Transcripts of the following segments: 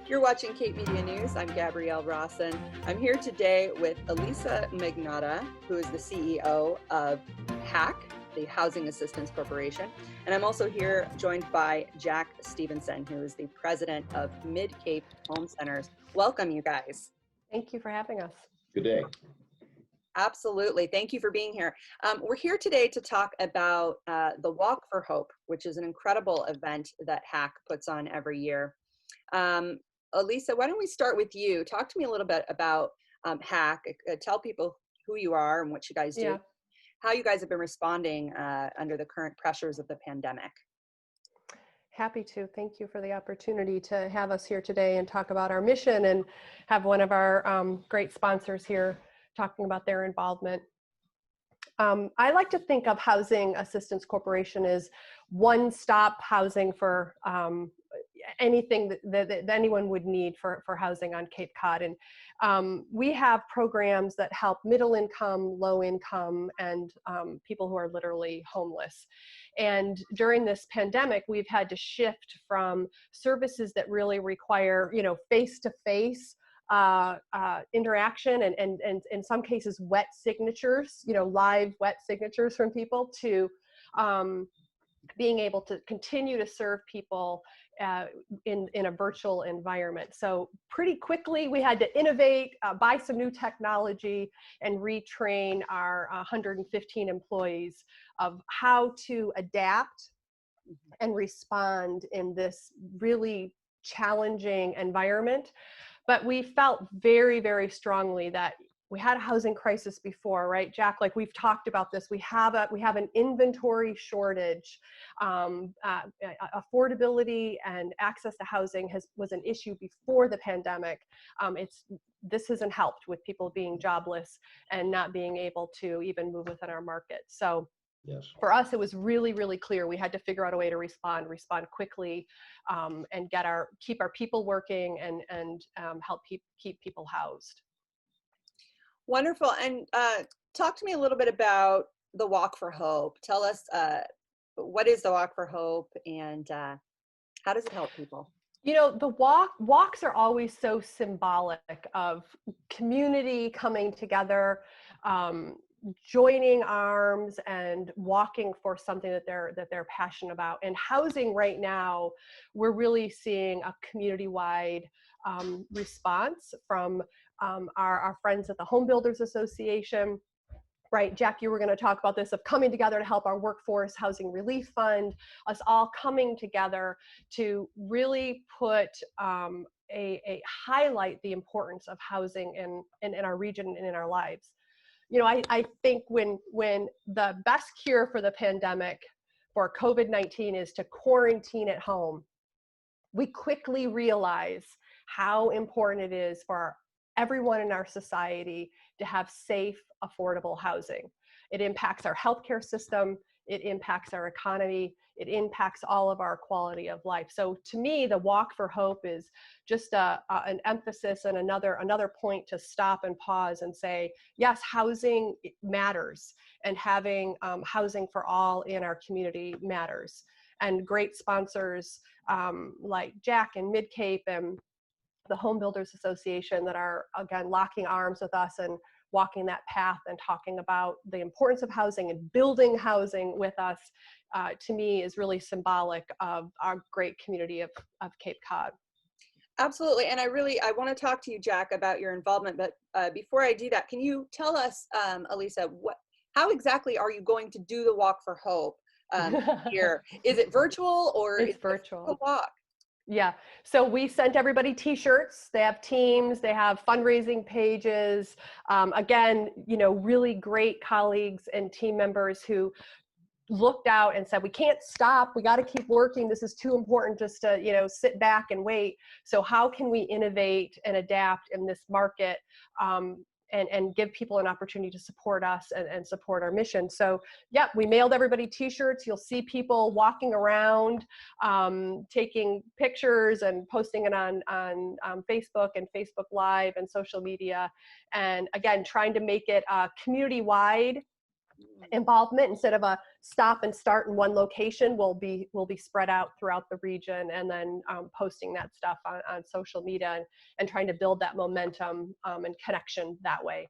You're watching Cape Media News. I'm Gabrielle Rawson. I'm here today with Elisa Magnotta, who is the CEO of HAC, the Housing Assistance Corporation. And I'm also here joined by Jack Stevenson, who is the president of Mid-Cape Home Centers. Welcome, you guys. Thank you for having us. Good day. Absolutely. Thank you for being here. We're here today to talk about the Walk for Hope, which is an incredible event that HAC puts on every year. Elisa, why don't we start with you? Talk to me a little bit about HAC. Tell people who you are and what you guys do. Yeah. How you guys have been responding under the current pressures of the pandemic. Happy to. Thank you for the opportunity to have us here today and talk about our mission and have one of our great sponsors here talking about their involvement. I like to think of Housing Assistance Corporation as one-stop housing for anything that anyone would need for housing on Cape Cod. And we have programs that help middle income, low income, and people who are literally homeless. And during this pandemic, we've had to shift from services that really require, face-to-face interaction and in some cases wet signatures, live wet signatures from people, to being able to continue to serve people in a virtual environment. So pretty quickly we had to innovate, buy some new technology, and retrain our 115 employees of how to adapt and respond in this really challenging environment. But we felt very, very strongly that we had a housing crisis before, right, Jack? Like we've talked about this, we have an inventory shortage. Affordability and access to housing was an issue before the pandemic. This hasn't helped with people being jobless and not being able to even move within our market. So Yes. For us, it was really, really clear. We had to figure out a way to respond quickly, and keep our people working and help keep people housed. Wonderful. And talk to me a little bit about the Walk for Hope. Tell us what is the Walk for Hope and how does it help people? The walks are always so symbolic of community coming together, joining arms and walking for something that they're passionate about. And housing right now, we're really seeing a community-wide response from our friends at the Home Builders Association. Right, Jack, you were going to talk about this, of coming together to help our Workforce Housing Relief Fund, us all coming together to really put a highlight the importance of housing in our region and in our lives. I think when the best cure for the pandemic, for COVID-19, is to quarantine at home, we quickly realize how important it is for everyone in our society to have safe, affordable housing. It impacts our healthcare system, it impacts our economy, it impacts all of our quality of life. So to me, the Walk for Hope is just an emphasis and another point to stop and pause and say, yes, housing matters, and having housing for all in our community matters. And great sponsors like Jack and Mid-Cape and the Home Builders Association that are, again, locking arms with us and walking that path and talking about the importance of housing and building housing with us, to me, is really symbolic of our great community of Cape Cod. Absolutely. And I want to talk to you, Jack, about your involvement. But before I do that, can you tell us, Elisa, how exactly are you going to do the Walk for Hope here? Is it virtual or It's is virtual. it a walk? Yeah, so we sent everybody t-shirts. They have teams, they have fundraising pages. Again, really great colleagues and team members who looked out and said, we can't stop, we got to keep working. This is too important just to, sit back and wait. So how can we innovate and adapt in this market? And give people an opportunity to support us and support our mission. So yeah, we mailed everybody t-shirts. You'll see people walking around, taking pictures and posting it on Facebook and Facebook Live and social media. And again, trying to make it community-wide involvement. Instead of a stop and start in one location, will be spread out throughout the region, and then posting that stuff on social media, and trying to build that momentum and connection that way.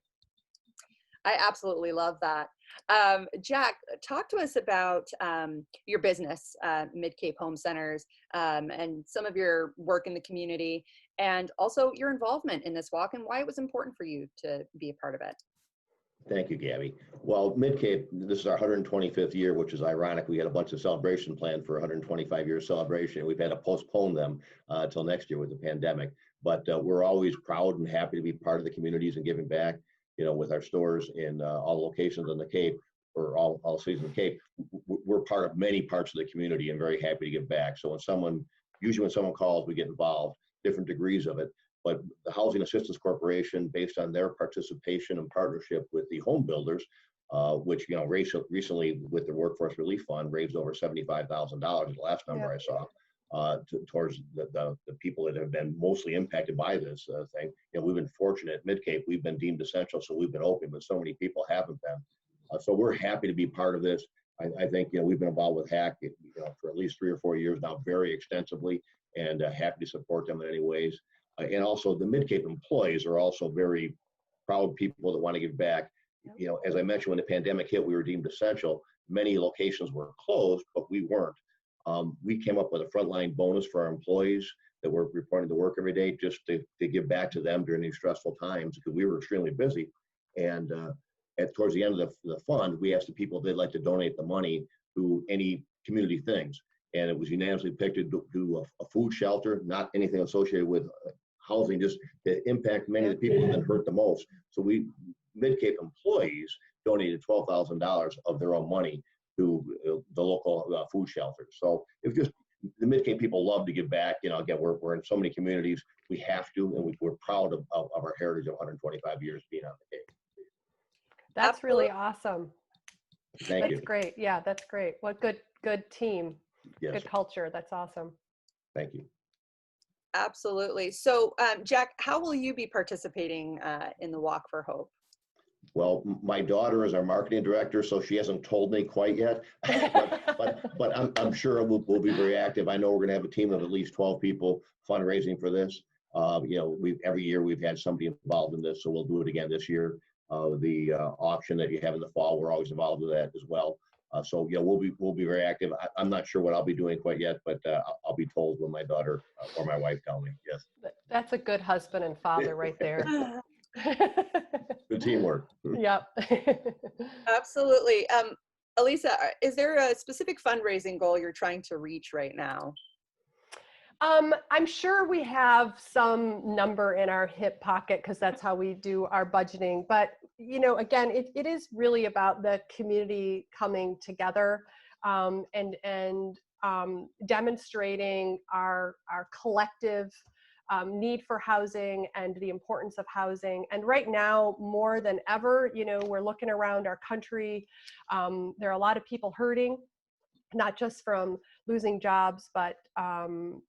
I absolutely love that. Jack, talk to us about your business, Mid Cape Home Centers, and some of your work in the community, and also your involvement in this walk and why it was important for you to be a part of it. Thank you, Gabby. Well, Mid-Cape, this is our 125th year, which is ironic. We had a bunch of celebration planned for 125-year celebration. We've had to postpone them until next year with the pandemic. But we're always proud and happy to be part of the communities and giving back, with our stores in all locations on the Cape, or all cities in the Cape. We're part of many parts of the community and very happy to give back. So usually when someone calls, we get involved, different degrees of it. But the Housing Assistance Corporation, based on their participation and partnership with the home builders, which recently with the Workforce Relief Fund raised over $75,000, the last number I saw, towards the people that have been mostly impacted by this thing. We've been fortunate at Mid-Cape. We've been deemed essential, so we've been open, but so many people haven't been. So we're happy to be part of this. I think we've been involved with HAC for at least 3 or 4 years now, very extensively, and happy to support them in any ways. And also the Mid-Cape employees are also very proud people that want to give back. As I mentioned, when the pandemic hit, we were deemed essential. Many locations were closed, but we weren't. We came up with a frontline bonus for our employees that were reporting to work every day, just to give back to them during these stressful times, because we were extremely busy. And towards the end of the fund, we asked the people if they'd like to donate the money to any community things. And it was unanimously picked to do a food shelter, not anything associated with housing, just to impact many of the people who have been hurt the most. So Mid-Cape employees donated $12,000 of their own money to the local food shelters. So it's just, the Mid-Cape people love to give back. Again, we're in so many communities, we have to, and we're proud of our heritage of 125 years being on the Cape. That's really awesome. Thank you. That's great. Yeah, that's great. What good team. Yes. Good culture. That's awesome. Thank you. Absolutely. So, Jack, how will you be participating in the Walk for Hope? Well, my daughter is our marketing director, so she hasn't told me quite yet, but I'm sure we'll be very active. I know we're going to have a team of at least 12 people fundraising for this. Every year we've had somebody involved in this, so we'll do it again this year. The auction that you have in the fall, we're always involved with that as well. So we'll be very active. I'm not sure what I'll be doing quite yet, but I'll be told when my daughter or my wife tell me. Yes. That's a good husband and father right there. Good teamwork. Yep. Absolutely. Elisa, is there a specific fundraising goal you're trying to reach right now? I'm sure we have some number in our hip pocket, because that's how we do our budgeting. But, again, it is really about the community coming together and demonstrating our collective need for housing and the importance of housing. And right now, more than ever, we're looking around our country. There are a lot of people hurting, not just from losing jobs, but from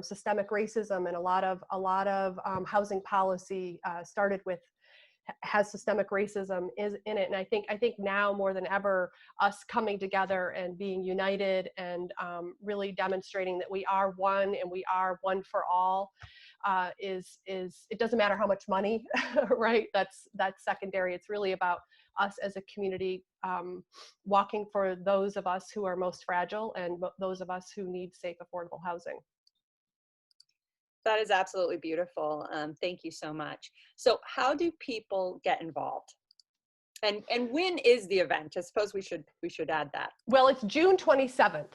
systemic racism, and a lot of housing policy has systemic racism is in it. And I think now more than ever, us coming together and being united and really demonstrating that we are one and we are one for all is it doesn't matter how much money, right? That's secondary. It's really about us as a community walking for those of us who are most fragile and those of us who need safe, affordable housing. That is absolutely beautiful. Thank you so much. So how do people get involved? And when is the event? I suppose we should add that. Well, it's June 27th.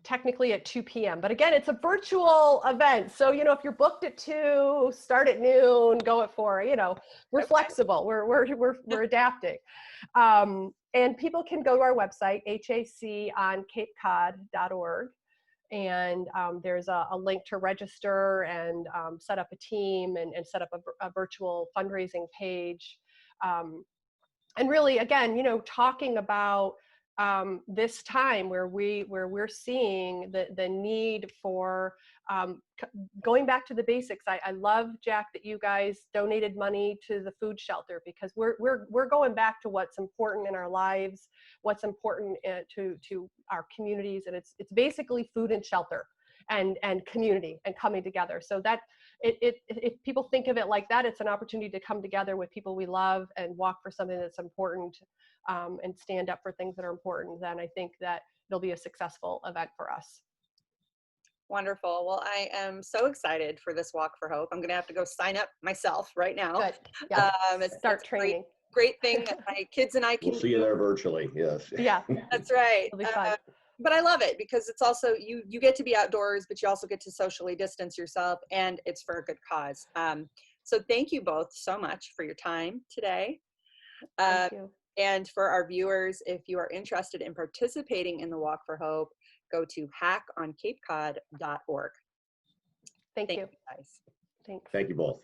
Technically at 2 p.m. But again, it's a virtual event. So, if you're booked at 2, start at noon, go at 4, we're flexible. We're adapting. And people can go to our website, haconcapecod.org. And there's a link to register and set up a team and set up a virtual fundraising page. And really, again, talking about this time where we're seeing the need for going back to the basics. I love, Jack, that you guys donated money to the food shelter, because we're going back to what's important in our lives, what's important to our communities, and it's basically food and shelter and community and coming together. So that if people think of it like that, it's an opportunity to come together with people we love and walk for something that's important, and stand up for things that are important. Then I think that it'll be a successful event for us. Wonderful. Well, I am so excited for this Walk for Hope. I'm going to have to go sign up myself right now. Good. Yeah. it's Start a training. great thing that my kids and I can We'll see you there virtually. Yes. Yeah. That's right. It'll be fun. But I love it because it's also, you get to be outdoors, but you also get to socially distance yourself, and it's for a good cause. So thank you both so much for your time today. Thank you. And for our viewers, if you are interested in participating in the Walk for Hope, go to hackoncapecod.org. Thank you. Guys. Thanks. Thank you both.